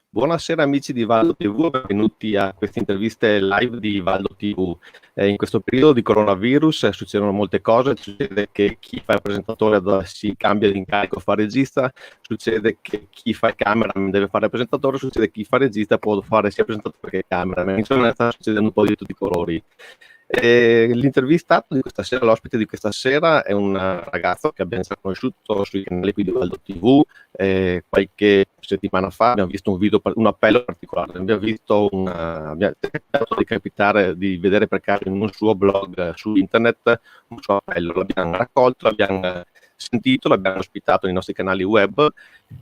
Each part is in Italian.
Buonasera amici di Valdo TV, benvenuti a queste interviste live di Valdo TV. In questo periodo di coronavirus succedono molte cose, succede che chi fa il presentatore si cambia di incarico, fa regista, succede che chi fa il cameraman deve fare il presentatore, succede che chi fa regista può fare sia presentatore che cameraman, insomma sta succedendo un po' di tutti i colori. L'intervistato di questa sera, l'ospite di questa sera è un ragazzo che abbiamo già conosciuto sui canali qui di Valdo TV. Qualche settimana fa abbiamo visto un video, un appello particolare, abbiamo cercato di capitare, di vedere per caso in un suo blog su internet un suo appello, l'abbiamo raccolto, l'abbiamo sentito, l'abbiamo ospitato nei nostri canali web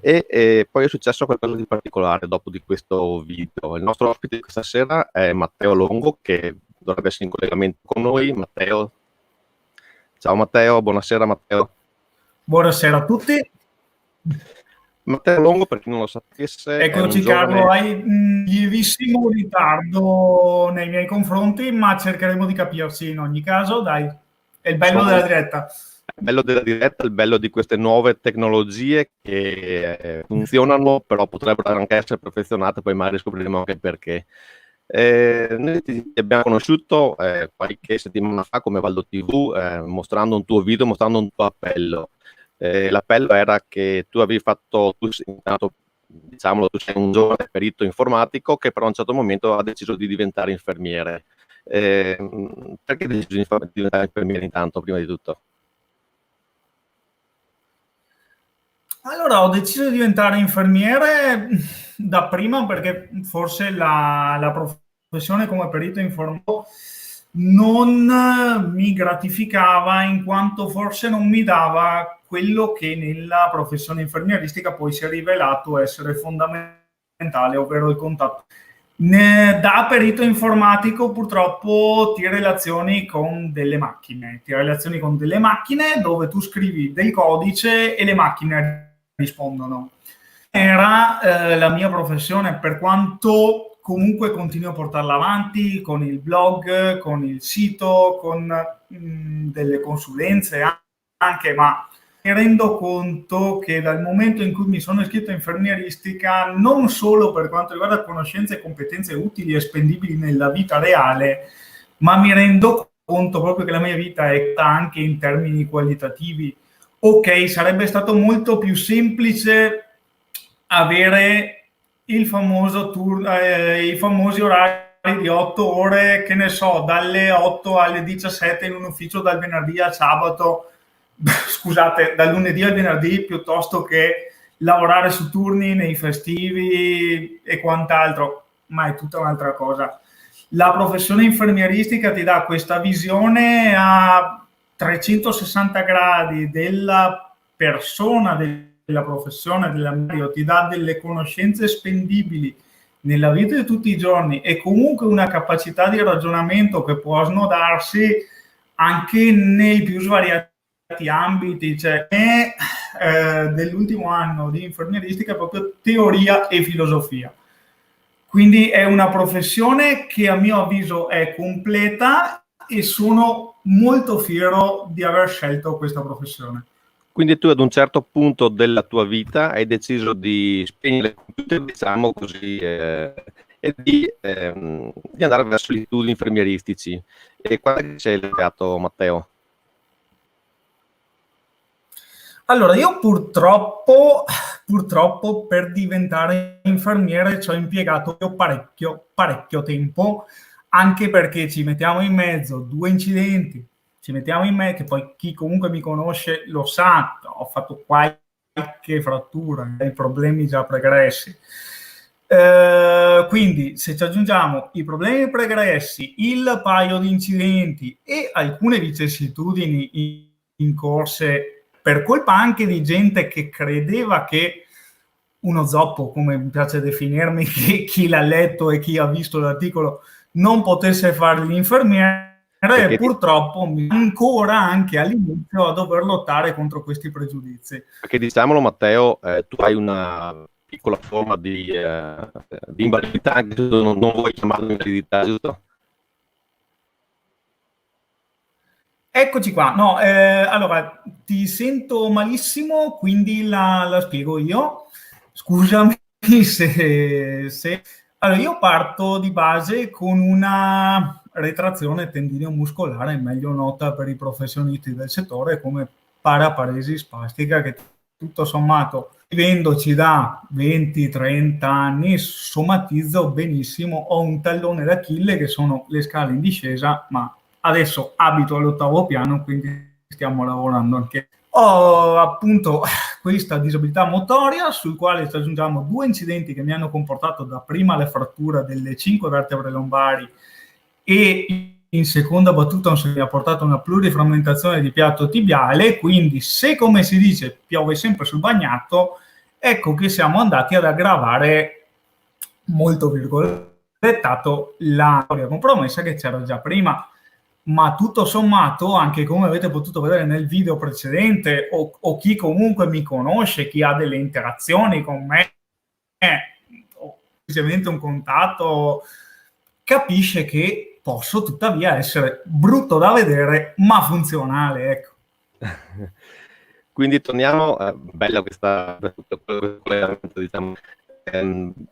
e poi è successo qualcosa di particolare dopo di questo video. Il nostro ospite di questa sera è Matteo Longo, che dovrebbe essere in collegamento con noi. Matteo, ciao Matteo, buonasera Matteo. Buonasera a tutti. Matteo Longo, per chi non lo sapesse, eccoci Carlo, hai un lievissimo ritardo nei miei confronti, ma cercheremo di capirci in ogni caso, dai, è il bello della diretta. Il bello della diretta, il bello di queste nuove tecnologie che funzionano, però potrebbero anche essere perfezionate, poi magari scopriremo anche perché. Noi ti abbiamo conosciuto qualche settimana fa come Valdo TV, mostrando un tuo video, mostrando un tuo appello. L'appello era che tu avevi fatto, diciamolo, tu sei un giovane perito informatico che però a un certo momento ha deciso di diventare infermiere. Perché hai deciso di diventare infermiere intanto, prima di tutto? Allora, ho deciso di diventare infermiere da prima perché forse la professione come perito informatico non mi gratificava, in quanto forse non mi dava quello che nella professione infermieristica poi si è rivelato essere fondamentale, ovvero il contatto. Da perito informatico purtroppo ti relazioni con delle macchine, dove tu scrivi del codice e le macchine rispondono. Era la mia professione, per quanto comunque continuo a portarla avanti con il blog, con il sito, con delle consulenze anche, ma mi rendo conto che dal momento in cui mi sono iscritto in infermieristica, non solo per quanto riguarda conoscenze e competenze utili e spendibili nella vita reale, ma mi rendo conto proprio che la mia vita è anche in termini qualitativi. Ok, sarebbe stato molto più semplice avere i famosi orari di 8 ore, che ne so, dalle 8 alle 17 in un ufficio dal venerdì al sabato, scusate, dal lunedì al venerdì, piuttosto che lavorare su turni nei festivi e quant'altro, ma è tutta un'altra cosa. La professione infermieristica ti dà questa visione a 360 gradi della persona, della professione, ti dà delle conoscenze spendibili nella vita di tutti i giorni e comunque una capacità di ragionamento che può snodarsi anche nei più svariati ambiti. Cioè, dell'ultimo anno di infermieristica è proprio teoria e filosofia. Quindi è una professione che a mio avviso è completa e sono molto fiero di aver scelto questa professione. Quindi tu ad un certo punto della tua vita hai deciso di spegnere il computer, diciamo così, e di andare verso gli studi infermieristici. E quando è che sei laureato, Matteo? Allora, io purtroppo per diventare infermiere ci ho impiegato parecchio tempo, anche perché ci mettiamo in mezzo 2 incidenti, che poi chi comunque mi conosce lo sa, ho fatto qualche frattura, i problemi già pregressi. Quindi se ci aggiungiamo i problemi pregressi, il paio di incidenti e alcune vicissitudini in corse, per colpa anche di gente che credeva che uno zoppo, come mi piace definirmi, che chi l'ha letto e chi ha visto l'articolo non potesse fare l'infermiere, e purtroppo ancora anche all'inizio a dover lottare contro questi pregiudizi. Perché diciamolo Matteo, tu hai una piccola forma di invalidità, anche se non vuoi chiamarlo invalidità, giusto? Eccoci qua. No, allora ti sento malissimo, quindi la spiego io. Scusami se... Allora, io parto di base con una retrazione tendineo muscolare, meglio nota per i professionisti del settore come paraparesi spastica, che tutto sommato, vivendoci da 20-30 anni, somatizzo benissimo. Ho un tallone d'Achille che sono le scale in discesa, ma adesso abito all'8° piano, quindi stiamo lavorando anche. Ho appunto questa disabilità motoria, sul quale ci aggiungiamo 2 incidenti che mi hanno comportato dapprima la frattura delle 5 vertebre lombari e in seconda battuta mi ha portato una pluriframmentazione di piatto tibiale, quindi se, come si dice, piove sempre sul bagnato, ecco che siamo andati ad aggravare, molto virgolettato, la storia compromessa che c'era già prima. Ma tutto sommato, anche come avete potuto vedere nel video precedente, o chi comunque mi conosce, chi ha delle interazioni con me, o semplicemente un contatto, capisce che posso tuttavia essere brutto da vedere, ma funzionale, ecco. Quindi torniamo, bella questa, diciamo.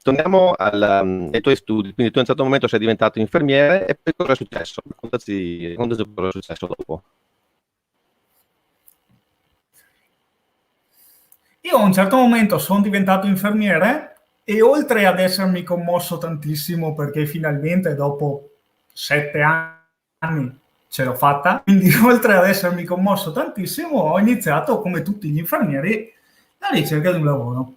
Torniamo ai tuoi studi. Quindi tu a un certo momento sei diventato infermiere e poi cosa è successo? Raccontaci cosa è successo dopo. Io a un certo momento sono diventato infermiere e oltre ad essermi commosso tantissimo perché finalmente dopo 7 anni ce l'ho fatta, quindi oltre ad essermi commosso tantissimo ho iniziato, come tutti gli infermieri, la ricerca di un lavoro.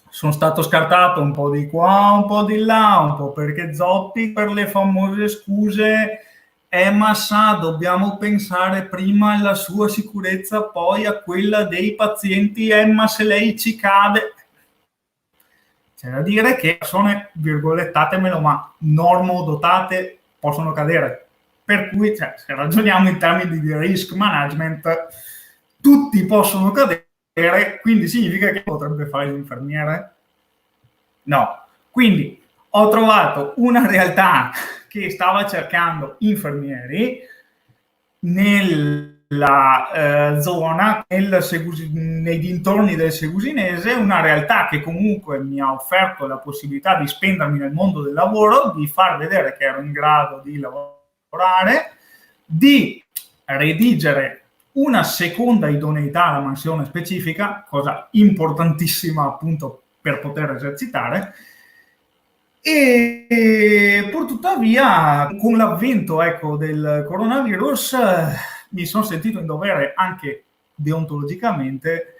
Sono stato scartato un po' di qua, un po' di là, un po' perché zoppi, per le famose scuse, ma sa, dobbiamo pensare prima alla sua sicurezza, poi a quella dei pazienti, ma se lei ci cade... C'è da dire che persone, virgolettatemelo, ma normodotate possono cadere. Per cui, se ragioniamo in termini di risk management, tutti possono cadere, quindi significa che potrebbe fare l'infermiere? No. Quindi ho trovato una realtà che stava cercando infermieri nella zona, nei dintorni del Segusinese, una realtà che comunque mi ha offerto la possibilità di spendermi nel mondo del lavoro, di far vedere che ero in grado di lavorare, di redigere una seconda idoneità alla mansione specifica, cosa importantissima appunto per poter esercitare, e pur tuttavia con l'avvento, ecco, del coronavirus mi sono sentito in dovere anche deontologicamente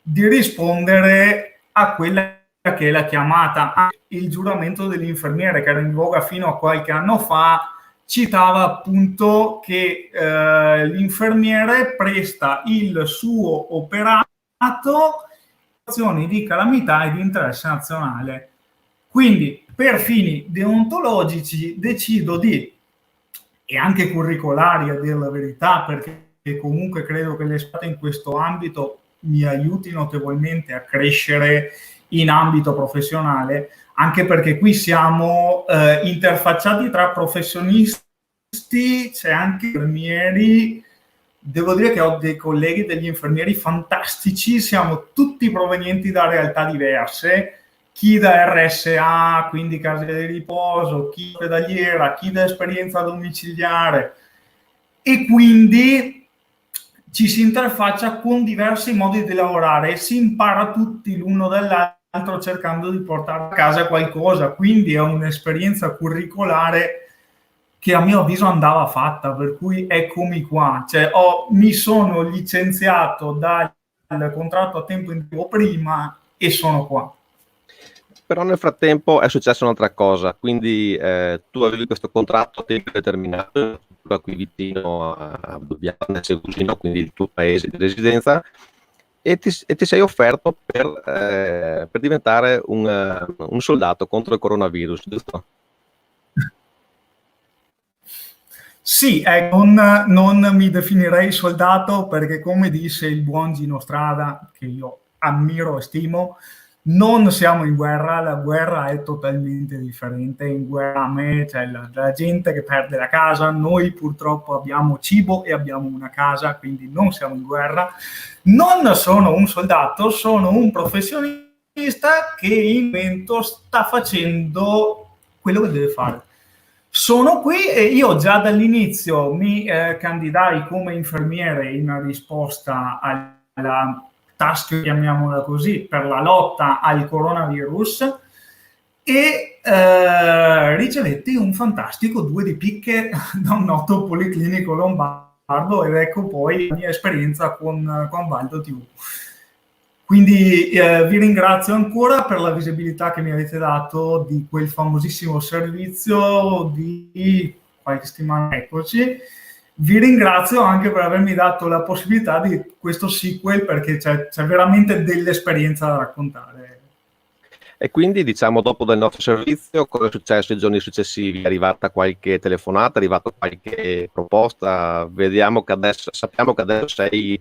di rispondere a quella che è la chiamata, il giuramento dell'infermiere, che era in voga fino a qualche anno fa. Citava appunto che l'infermiere presta il suo operato in situazioni di calamità e di interesse nazionale. Quindi per fini deontologici decido di, e anche curricolari a dire la verità, perché comunque credo che le esperienze in questo ambito mi aiuti notevolmente a crescere in ambito professionale, anche perché qui siamo interfacciati tra professionisti, c'è anche infermieri. Devo dire che ho dei colleghi, degli infermieri fantastici, siamo tutti provenienti da realtà diverse, chi da RSA, quindi case di riposo, chi da pedaliera, chi da esperienza domiciliare, e quindi ci si interfaccia con diversi modi di lavorare e si impara tutti l'uno dall'altro cercando di portare a casa qualcosa, quindi è un'esperienza curricolare che a mio avviso andava fatta, per cui eccomi qua, cioè mi sono licenziato dal contratto a tempo indeterminato prima e sono qua. Però nel frattempo è successa un'altra cosa, quindi tu avevi questo contratto a tempo determinato qui vicino a Dubbiano, Segusino, quindi il tuo paese di residenza, e ti sei offerto per diventare un soldato contro il coronavirus, giusto? Sì, non mi definirei soldato perché, come disse il buon Gino Strada, che io ammiro e stimo, Non siamo in guerra, la guerra è totalmente differente. In guerra a me c'è la gente che perde la casa, noi purtroppo abbiamo cibo e abbiamo una casa, quindi non siamo in guerra. Non sono un soldato, sono un professionista che in momento sta facendo quello che deve fare. Sono qui e io già dall'inizio mi candidai come infermiere in risposta alla task, chiamiamola così, per la lotta al coronavirus e ricevetti un fantastico 2 di picche da un noto policlinico lombardo ed ecco poi la mia esperienza con Valdo TV. Quindi vi ringrazio ancora per la visibilità che mi avete dato di quel famosissimo servizio di qualche settimana, eccoci. Vi ringrazio anche per avermi dato la possibilità di questo sequel perché c'è veramente dell'esperienza da raccontare. E quindi, diciamo, dopo del nostro servizio, cosa è successo i giorni successivi? È arrivata qualche telefonata, è arrivata qualche proposta? Vediamo che adesso, sappiamo che adesso sei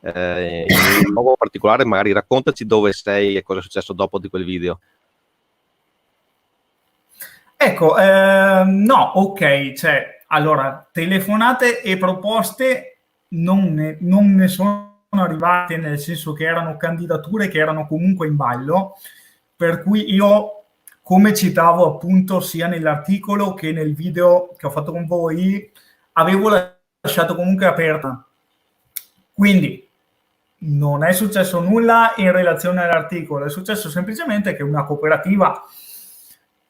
in un luogo particolare, magari raccontaci dove sei e cosa è successo dopo di quel video. Ecco, no, ok, cioè, allora, telefonate e proposte non ne sono arrivate, nel senso che erano candidature che erano comunque in ballo, per cui io, come citavo appunto sia nell'articolo che nel video che ho fatto con voi, avevo lasciato comunque aperta. Quindi non è successo nulla in relazione all'articolo, è successo semplicemente che una cooperativa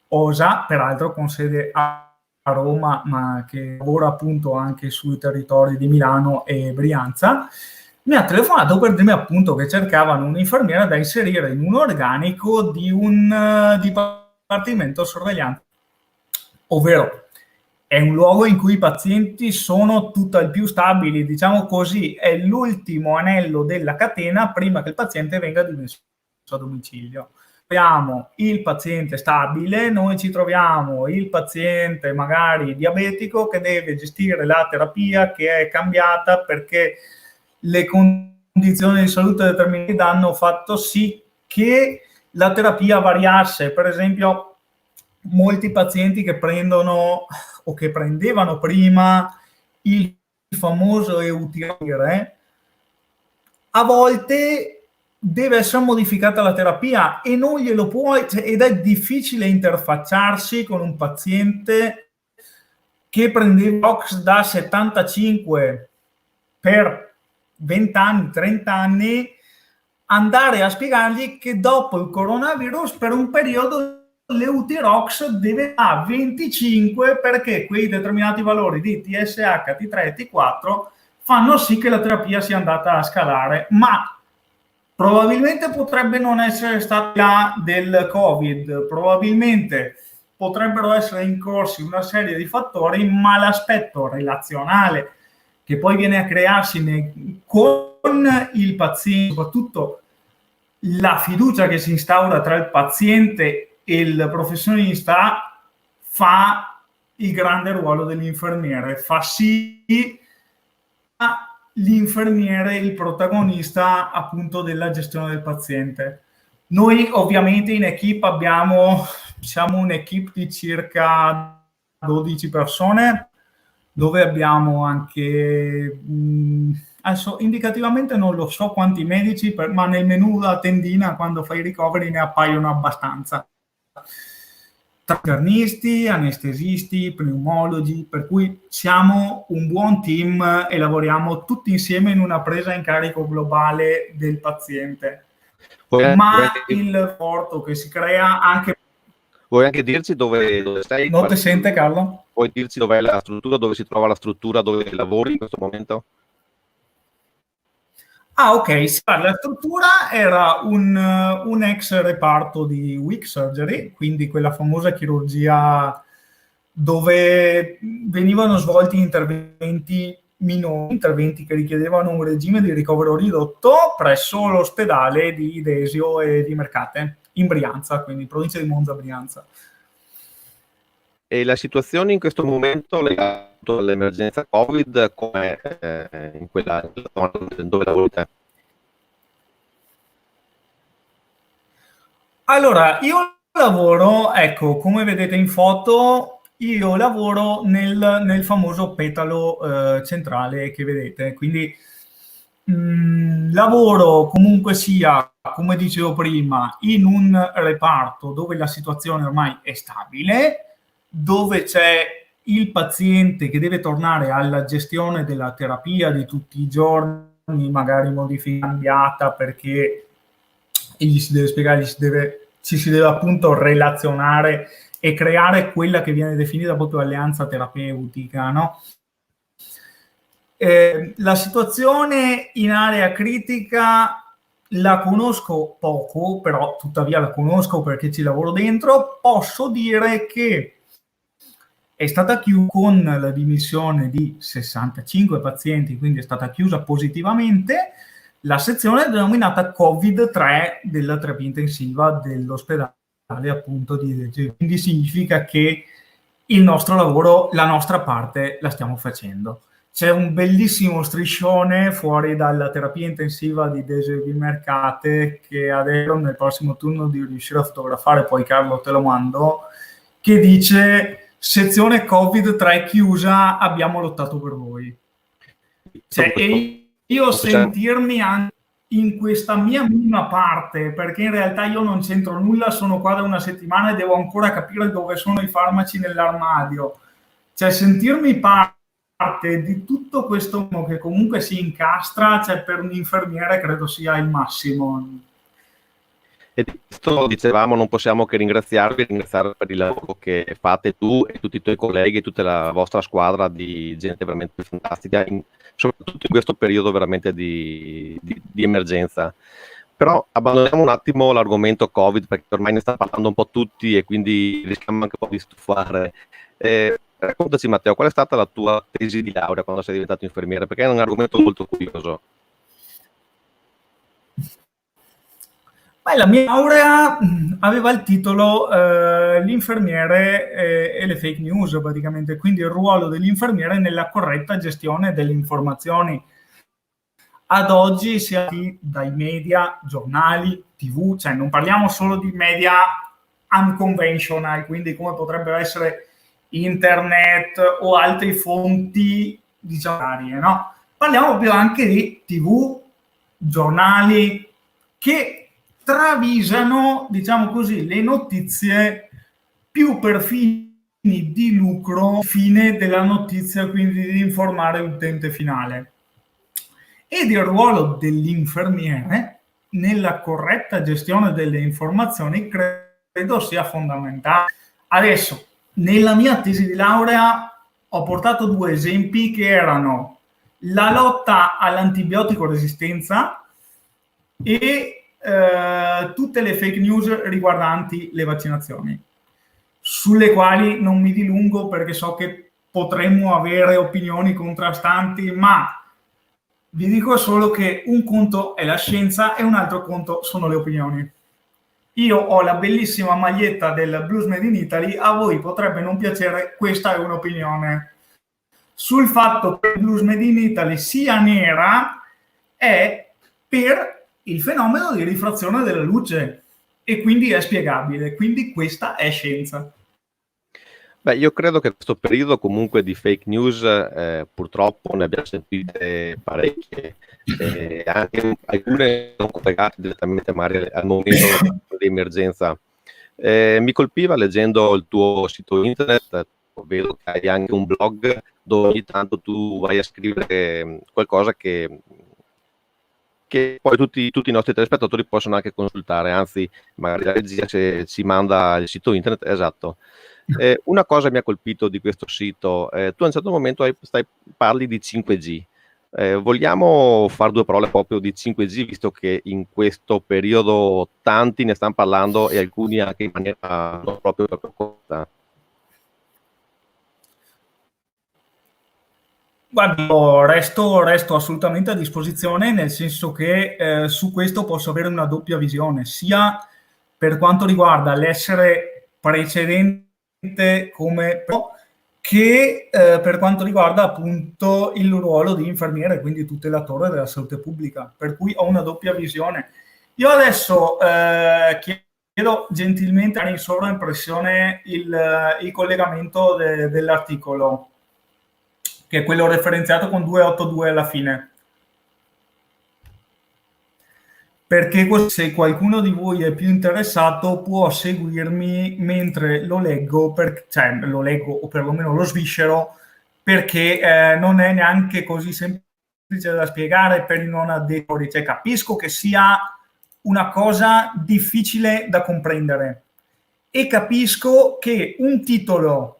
OSA, peraltro con sede a Roma, ma che lavora appunto anche sui territori di Milano e Brianza, mi ha telefonato per dirmi appunto che cercavano un'infermiera da inserire in un organico di un dipartimento sorvegliante, ovvero è un luogo in cui i pazienti sono tutt'al più stabili, diciamo così, è l'ultimo anello della catena prima che il paziente venga dimesso a domicilio. Abbiamo il paziente stabile, noi ci troviamo il paziente magari diabetico che deve gestire la terapia che è cambiata perché le condizioni di salute determinate hanno fatto sì che la terapia variasse. Per esempio, molti pazienti che prendono o che prendevano prima il famoso Euthyrox, a volte deve essere modificata la terapia e non glielo puoi, ed è difficile interfacciarsi con un paziente che prendeva Ox da 75 per 20 anni, 30 anni, andare a spiegargli che dopo il coronavirus per un periodo l'Euthyrox deve a 25 perché quei determinati valori di TSH, T3 e T4 fanno sì che la terapia sia andata a scalare, ma probabilmente potrebbe non essere stata del Covid, probabilmente potrebbero essere incorsi una serie di fattori, ma l'aspetto relazionale che poi viene a crearsi con il paziente, soprattutto la fiducia che si instaura tra il paziente e il professionista, fa il grande ruolo dell'infermiere, fa sì l'infermiere il protagonista appunto della gestione del paziente. Noi ovviamente in equipe siamo un'equipe di circa 12 persone, dove abbiamo anche, adesso indicativamente non lo so quanti medici, ma nel menu da tendina quando fai i ricoveri ne appaiono abbastanza. Internisti, anestesisti, pneumologi, per cui siamo un buon team e lavoriamo tutti insieme in una presa in carico globale del paziente. Ma il rapporto che si crea anche... Vuoi anche dirci dove sei? Non ti sente, Carlo? Puoi dirci dov'è la struttura, dove si trova la struttura, dove lavori in questo momento? Ah, ok, sì, la struttura era un ex reparto di Weak Surgery, quindi quella famosa chirurgia dove venivano svolti interventi minori, interventi che richiedevano un regime di ricovero ridotto presso l'ospedale di Desio e di Mercate, in Brianza, quindi in provincia di Monza, Brianza. E la situazione in questo momento legata all'emergenza Covid, com'è in quella zona dove lavori te? Allora, io lavoro, ecco, come vedete in foto, io lavoro nel famoso petalo centrale che vedete, quindi lavoro comunque sia, come dicevo prima, in un reparto dove la situazione ormai è stabile, dove c'è il paziente che deve tornare alla gestione della terapia di tutti i giorni, magari cambiata perché gli si deve spiegare, ci si deve appunto relazionare e creare quella che viene definita proprio alleanza terapeutica, no? La situazione in area critica la conosco poco, però tuttavia la conosco perché ci lavoro dentro. Posso dire che è stata chiusa con la dimissione di 65 pazienti, quindi è stata chiusa positivamente la sezione denominata Covid-3 della terapia intensiva dell'ospedale appunto di Dege. Quindi significa che il nostro lavoro, la nostra parte la stiamo facendo. C'è un bellissimo striscione fuori dalla terapia intensiva di Dege Mercate che adesso nel prossimo turno di riuscire a fotografare, poi Carlo te lo mando, che dice sezione Covid-3 chiusa, abbiamo lottato per voi. Cioè, e io sentirmi anche in questa mia minima parte, perché in realtà io non c'entro nulla, sono qua da una settimana e devo ancora capire dove sono i farmaci nell'armadio. Cioè, sentirmi parte di tutto questo che comunque si incastra, cioè per un infermiere credo sia il massimo. E di questo dicevamo, non possiamo che ringraziare per il lavoro che fate tu e tutti i tuoi colleghi e tutta la vostra squadra di gente veramente fantastica, soprattutto in questo periodo veramente di emergenza. Però abbandoniamo un attimo l'argomento Covid, perché ormai ne sta parlando un po' tutti e quindi rischiamo anche un po' di stufare. Raccontaci, Matteo, qual è stata la tua tesi di laurea quando sei diventato infermiere? Perché è un argomento molto curioso. Beh, la mia laurea aveva il titolo L'infermiere e le fake news, praticamente, quindi il ruolo dell'infermiere nella corretta gestione delle informazioni. Ad oggi sia dai media, giornali, TV, cioè non parliamo solo di media unconventional, quindi come potrebbero essere internet o altre fonti diciamo, no? Parliamo proprio anche di TV, giornali che travisano, diciamo così, le notizie più per fini di lucro, fine della notizia, quindi di informare l'utente finale. Ed il ruolo dell'infermiere nella corretta gestione delle informazioni credo sia fondamentale. Adesso, nella mia tesi di laurea ho portato due esempi che erano la lotta all'antibiotico resistenza e tutte le fake news riguardanti le vaccinazioni, sulle quali non mi dilungo perché so che potremmo avere opinioni contrastanti, ma vi dico solo che un conto è la scienza e un altro conto sono le opinioni. Io ho la bellissima maglietta del Blues Made in Italy, a voi potrebbe non piacere, questa è un'opinione. Sul fatto che il Blues Made in Italy sia nera è per il fenomeno di rifrazione della luce e quindi è spiegabile, quindi questa è scienza. Beh, io credo che questo periodo comunque di fake news purtroppo ne abbiamo sentite parecchie, anche alcune sono collegate direttamente magari al momento di emergenza. Mi colpiva leggendo il tuo sito internet, vedo che hai anche un blog dove ogni tanto tu vai a scrivere qualcosa che poi tutti i nostri telespettatori possono anche consultare, anzi magari la regia ci manda il sito internet, esatto. Una cosa mi ha colpito di questo sito, tu a un certo momento parli di 5G. Vogliamo fare due parole proprio di 5G, visto che in questo periodo tanti ne stanno parlando e alcuni anche in maniera non proprio corretta. Guarda, resto assolutamente a disposizione, nel senso che su questo posso avere una doppia visione, sia per quanto riguarda l'essere precedente come che per quanto riguarda appunto il ruolo di infermiere, quindi tutelatore della salute pubblica, per cui ho una doppia visione. Io adesso chiedo gentilmente in sovraimpressione il collegamento dell'articolo, che è quello referenziato con 282 alla fine. Perché se qualcuno di voi è più interessato può seguirmi mentre lo leggo, cioè lo leggo o perlomeno lo sviscero, perché non è neanche così semplice da spiegare per i non addetti. Cioè, capisco che sia una cosa difficile da comprendere e capisco che un titolo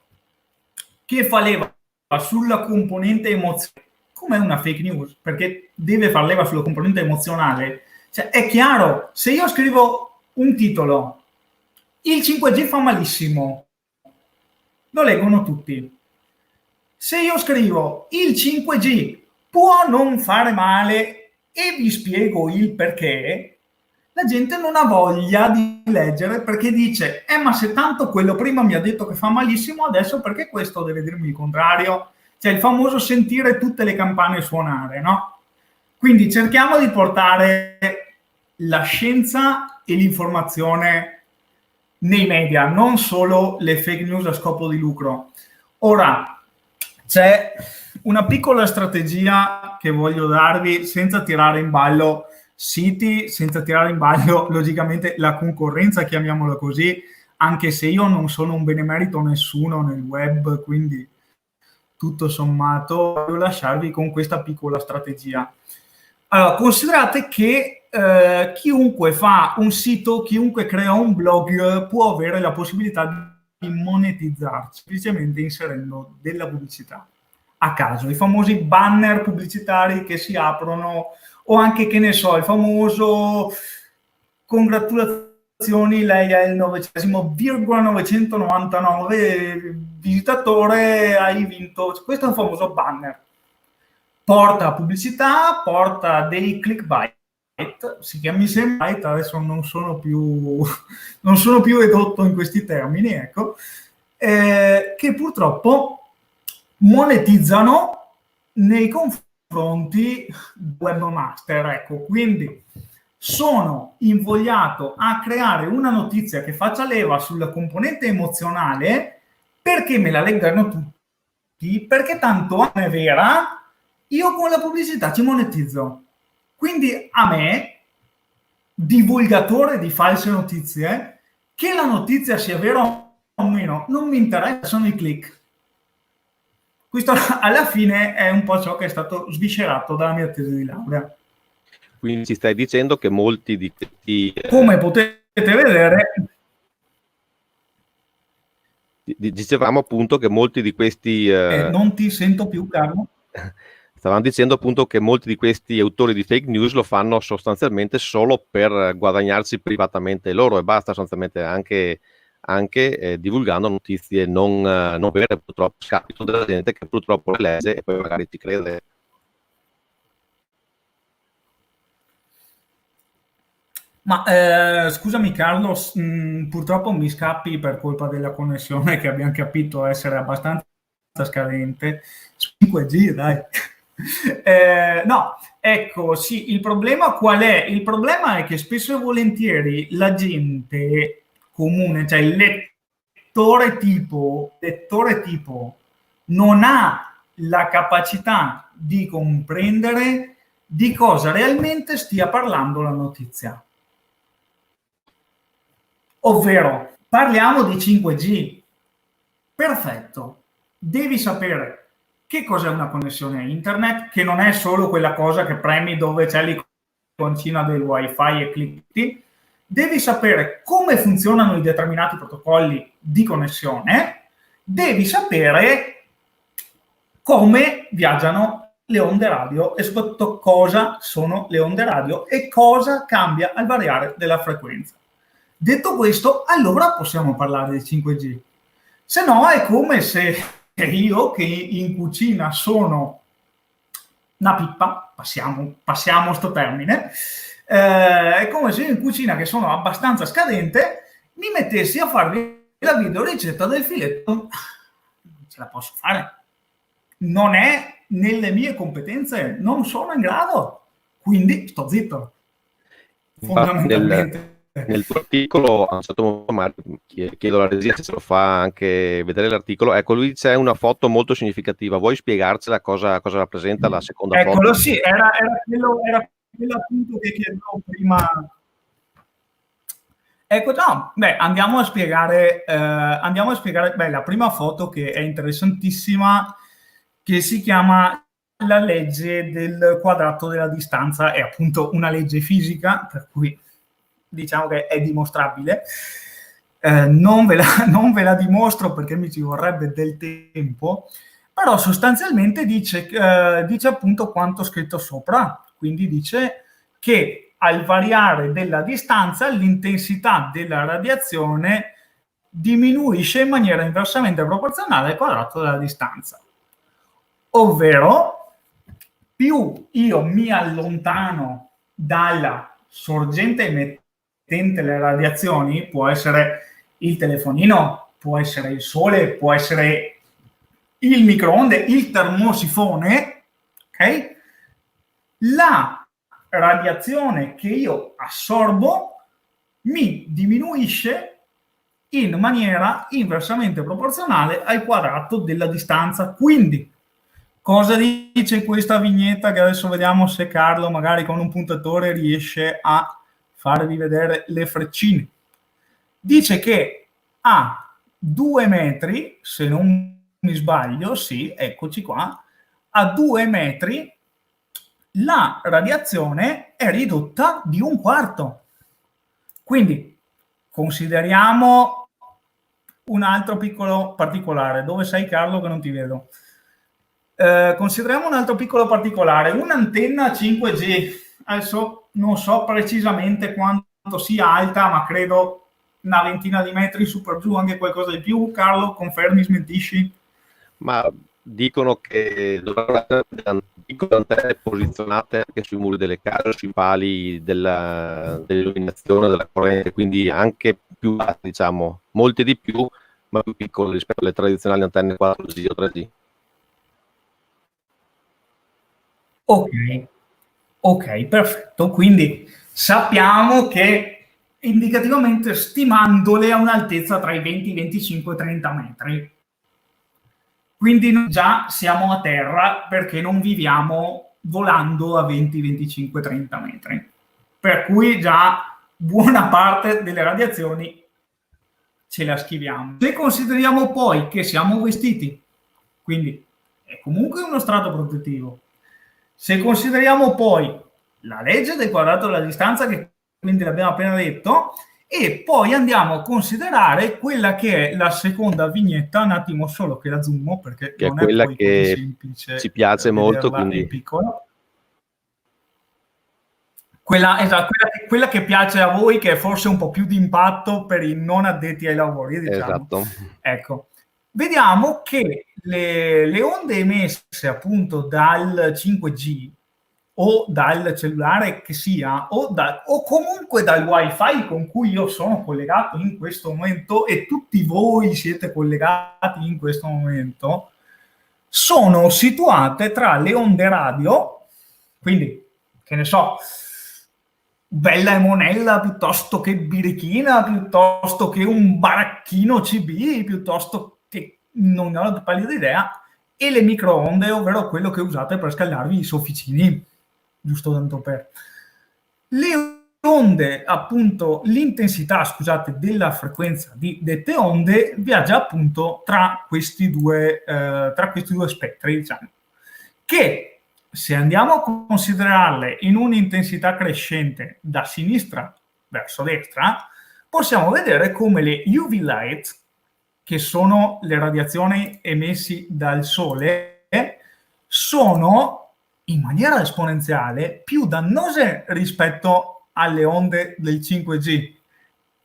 che fa leva sulla componente emozionale, come una fake news, perché deve far leva sulla componente emozionale. Cioè, è chiaro, se io scrivo un titolo, il 5G fa malissimo, lo leggono tutti. Se io scrivo il 5G può non fare male e vi spiego il perché, la gente non ha voglia di leggere, perché dice, ma se tanto quello prima mi ha detto che fa malissimo, adesso perché questo deve dirmi il contrario? Cioè il famoso sentire tutte le campane suonare, no? Quindi cerchiamo di portare la scienza e l'informazione nei media, non solo le fake news a scopo di lucro. Ora, c'è una piccola strategia che voglio darvi senza tirare in ballo siti, senza tirare in ballo logicamente la concorrenza, chiamiamola così, anche se io non sono un benemerito nessuno nel web, quindi tutto sommato voglio lasciarvi con questa piccola strategia. Allora, considerate che chiunque fa un sito, chiunque crea un blog può avere la possibilità di monetizzarci, semplicemente inserendo della pubblicità a caso, i famosi banner pubblicitari che si aprono, o anche, che ne so, il famoso congratulazioni, lei è il 900,999 visitatore, hai vinto. Questo è un famoso banner. Porta pubblicità, porta dei clickbait, si chiami sempre, adesso non sono più edotto in questi termini, ecco, che purtroppo monetizzano nei confronti webmaster, ecco. Quindi sono invogliato a creare una notizia che faccia leva sulla componente emozionale perché me la leggano tutti, perché tanto non è vera, io con la pubblicità ci monetizzo. Quindi a me, divulgatore di false notizie, che la notizia sia vera o meno, non mi interessa, sono i click. Questo alla fine è un po' ciò che è stato sviscerato dalla mia tesi di laurea. Quindi ci stai dicendo che molti di questi... Come potete vedere... Dicevamo appunto che molti di questi... non ti sento più, Carlo. Stavamo dicendo appunto che molti di questi autori di fake news lo fanno sostanzialmente solo per guadagnarsi privatamente loro e basta, sostanzialmente anche divulgando notizie non vere, purtroppo, scapito della gente che purtroppo le legge e poi magari ci crede. Ma scusami Carlo, purtroppo mi scappi per colpa della connessione che abbiamo capito essere abbastanza scadente. 5G, dai. No, ecco, sì, il problema qual è? Il problema è che spesso e volentieri la gente comune, cioè il lettore tipo non ha la capacità di comprendere di cosa realmente stia parlando la notizia. Ovvero, parliamo di 5G. Perfetto. Devi sapere che cos'è una connessione a internet, che non è solo quella cosa che premi dove c'è l'iconcina del wifi e clicchi. Devi sapere come funzionano i determinati protocolli di connessione. Devi sapere come viaggiano le onde radio e soprattutto cosa sono le onde radio e cosa cambia al variare della frequenza. Detto questo, allora possiamo parlare di 5G. Se no è come se io, che in cucina sono una pippa, passiamo sto termine, è come se io in cucina, che sono abbastanza scadente, mi mettessi a farvi la videoricetta del filetto. Non ce la posso fare. Non è nelle mie competenze, non sono in grado, quindi sto zitto, fondamentalmente. Nel tuo articolo, a un certo punto, chiedo alla regia se lo fa anche vedere l'articolo, ecco, lui c'è una foto molto significativa, vuoi spiegarcela cosa rappresenta la seconda foto? Eccolo, sì, era quello appunto che chiedevo prima. Ecco, no, beh, andiamo a spiegare, beh, la prima foto che è interessantissima, che si chiama la legge del quadrato della distanza, è appunto una legge fisica, per cui diciamo che è dimostrabile. Non ve la dimostro perché mi ci vorrebbe del tempo, però sostanzialmente dice appunto quanto scritto sopra, quindi dice che al variare della distanza l'intensità della radiazione diminuisce in maniera inversamente proporzionale al quadrato della distanza. Ovvero, più io mi allontano dalla sorgente emettente delle radiazioni, può essere il telefonino, può essere il sole, può essere il microonde, il termosifone, ok? La radiazione che io assorbo mi diminuisce in maniera inversamente proporzionale al quadrato della distanza. Quindi, cosa dice questa vignetta, che adesso vediamo se Carlo magari con un puntatore riesce a farvi vedere le freccine? Dice che a 2 metri, se non mi sbaglio, sì, eccoci qua, a 2 metri la radiazione è ridotta di 1/4. Quindi consideriamo un altro piccolo particolare. Dove sei, Carlo, che non ti vedo? Consideriamo un altro piccolo particolare, un'antenna 5G. Adesso non so precisamente quanto sia alta, ma credo una ventina di metri su per giù, anche qualcosa di più. Carlo, confermi, smentisci? Ma dicono che dovrebbero essere piccole antenne posizionate anche sui muri delle case, sui pali dell'illuminazione, della corrente, quindi anche più basse, diciamo, molte di più, ma più piccole rispetto alle tradizionali antenne 4G o 3G. Ok, perfetto. Quindi sappiamo che indicativamente stimandole a un'altezza tra i 20, 25 e 30 metri. Quindi noi già siamo a terra perché non viviamo volando a 20, 25, 30 metri. Per cui già buona parte delle radiazioni ce la schiviamo. Se consideriamo poi che siamo vestiti, quindi è comunque uno strato protettivo, se consideriamo poi la legge del quadrato della distanza, che quindi l'abbiamo appena detto, e poi andiamo a considerare quella che è la seconda vignetta, un attimo solo che la zoomo perché che non è quella poi che semplice, ci piace molto, quindi in piccolo. Quella che piace a voi, che è forse un po' più di impatto per i non addetti ai lavori, diciamo. Esatto. Ecco, vediamo che le onde emesse appunto dal 5G o dal cellulare che sia, o comunque dal wifi con cui io sono collegato in questo momento e tutti voi siete collegati in questo momento, sono situate tra le onde radio, quindi, che ne so, Bella e Monella piuttosto che Birichina, piuttosto che un baracchino CB, piuttosto che non ne ho la pallida idea, e le microonde, ovvero quello che usate per scaldarvi i sofficini, giusto tanto per. Le onde, appunto, l'intensità, scusate, della frequenza di dette onde viaggia appunto tra questi due spettri, diciamo, che se andiamo a considerarle in un'intensità crescente da sinistra verso destra, possiamo vedere come le UV light, che sono le radiazioni emesse dal Sole, sono in maniera esponenziale più dannose rispetto alle onde del 5G.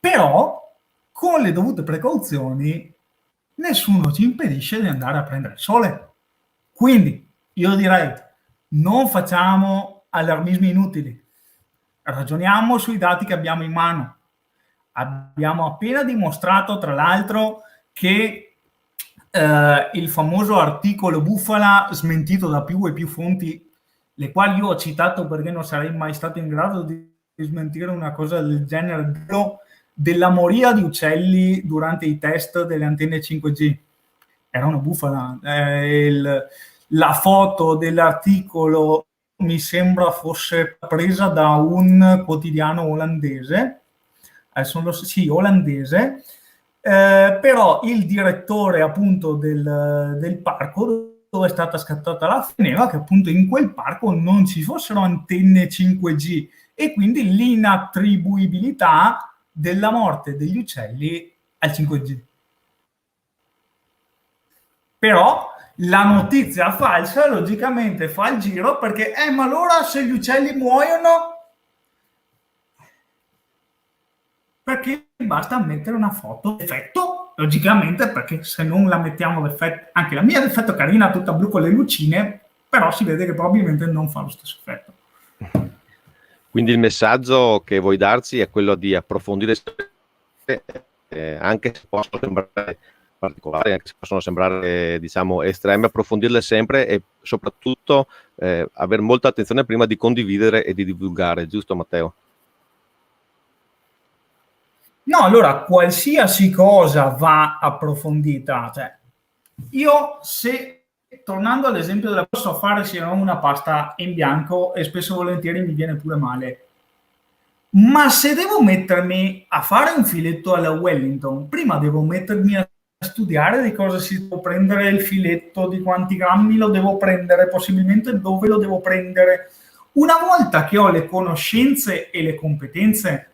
Però, con le dovute precauzioni, nessuno ci impedisce di andare a prendere il Sole. Quindi, io direi, non facciamo allarmismi inutili, ragioniamo sui dati che abbiamo in mano. Abbiamo appena dimostrato, tra l'altro, che il famoso articolo bufala, smentito da più e più fonti, le quali io ho citato perché non sarei mai stato in grado di smentire una cosa del genere, della moria di uccelli durante i test delle antenne 5G. Era una bufala. La foto dell'articolo mi sembra fosse presa da un quotidiano olandese, sì, olandese, però il direttore appunto del parco dove è stata scattata la teneva che appunto in quel parco non ci fossero antenne 5G e quindi l'inattribuibilità della morte degli uccelli al 5G. Però la notizia falsa logicamente fa il giro perché ma allora se gli uccelli muoiono, perché basta mettere una foto d'effetto, logicamente, perché se non la mettiamo d'effetto, anche la mia d'effetto carina tutta blu con le lucine, però si vede che probabilmente non fa lo stesso effetto. Quindi il messaggio che vuoi darci è quello di approfondire, anche se possono sembrare particolari, anche se possono sembrare diciamo estreme, approfondirle sempre e soprattutto avere molta attenzione prima di condividere e di divulgare, giusto Matteo? No, allora qualsiasi cosa va approfondita, cioè io tornando all'esempio della posso fare se no una pasta in bianco e spesso e volentieri mi viene pure male, ma se devo mettermi a fare un filetto alla Wellington, prima devo mettermi a studiare di cosa si può prendere il filetto, di quanti grammi lo devo prendere, possibilmente dove lo devo prendere. Una volta che ho le conoscenze e le competenze,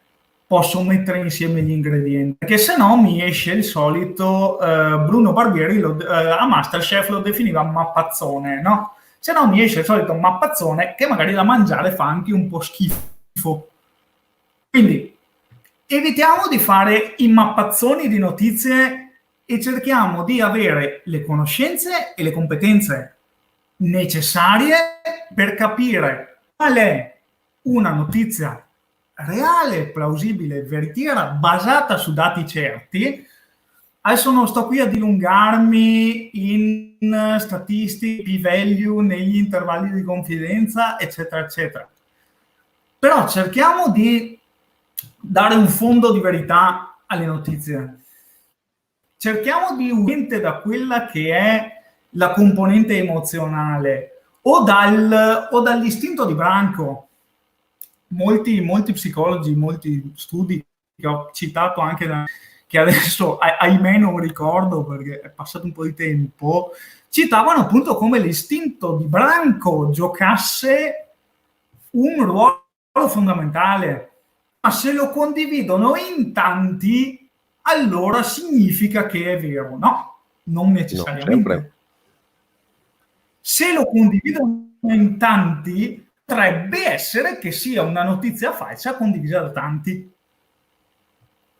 posso mettere insieme gli ingredienti, perché se no mi esce il solito Bruno Barbieri a Masterchef lo definiva mappazzone, no? Se no mi esce il solito mappazzone che magari da mangiare fa anche un po' schifo. Quindi evitiamo di fare i mappazzoni di notizie e cerchiamo di avere le conoscenze e le competenze necessarie per capire qual è una notizia reale, plausibile, veritiera, basata su dati certi. Adesso non sto qui a dilungarmi in statistiche, p-value, negli intervalli di confidenza, eccetera, eccetera. Però cerchiamo di dare un fondo di verità alle notizie. Cerchiamo di uscire da quella che è la componente emozionale o dall'istinto di branco. Molti psicologi, molti studi che ho citato anche che adesso ahimè non ricordo perché è passato un po' di tempo, citavano appunto come l'istinto di branco giocasse un ruolo fondamentale. Ma se lo condividono in tanti, allora significa che è vero. No, non necessariamente. No, se lo condividono in tanti, potrebbe essere che sia una notizia falsa condivisa da tanti.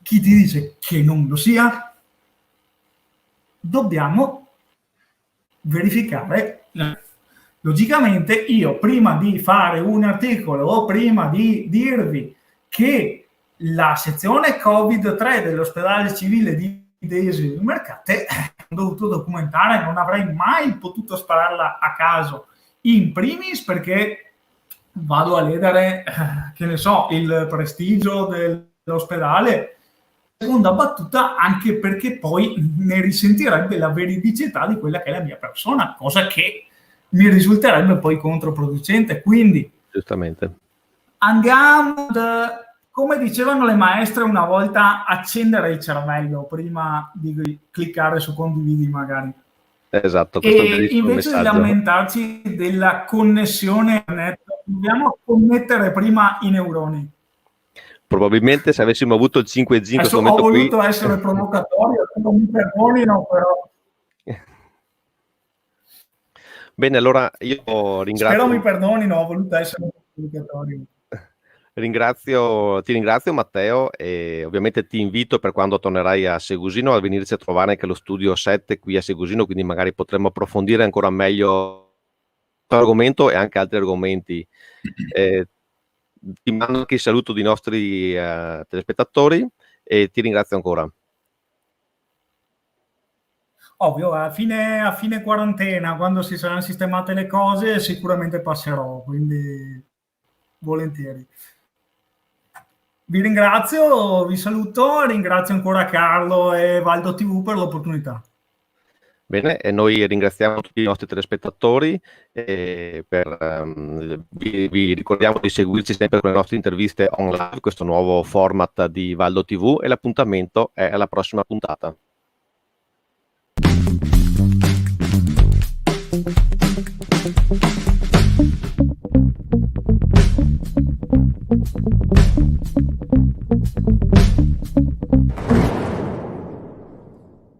Chi ti dice che non lo sia? Dobbiamo verificare. Logicamente io prima di fare un articolo o prima di dirvi che la sezione Covid-3 dell'ospedale civile di Desi Mercate ho dovuto documentare, non avrei mai potuto spararla a caso, in primis perché vado a ledere, che ne so, il prestigio dell'ospedale, seconda battuta anche perché poi ne risentirebbe la veridicità di quella che è la mia persona, cosa che mi risulterebbe poi controproducente. Quindi giustamente andiamo come dicevano le maestre una volta, accendere il cervello prima di cliccare su condividi magari. Esatto, e invece di lamentarci della connessione internet, dobbiamo connettere prima i neuroni. Probabilmente se avessimo avuto il 5G in questo momento ho voluto essere provocatorio, non mi perdonino però. Bene, allora io ringrazio. Spero mi perdonino, ho voluto essere provocatorio. Ti ringrazio Matteo e ovviamente ti invito per quando tornerai a Segusino a venirci a trovare anche allo studio 7 qui a Segusino, quindi magari potremmo approfondire ancora meglio questo argomento e anche altri argomenti. Ti mando anche il saluto dei nostri telespettatori e ti ringrazio ancora. Ovvio, a fine quarantena, quando si saranno sistemate le cose, sicuramente passerò, quindi volentieri. Vi ringrazio, vi saluto, ringrazio ancora Carlo e Valdo TV per l'opportunità. Bene, e noi ringraziamo tutti i nostri telespettatori vi ricordiamo di seguirci sempre con le nostre interviste on live, questo nuovo format di Valdo TV, e l'appuntamento è alla prossima puntata.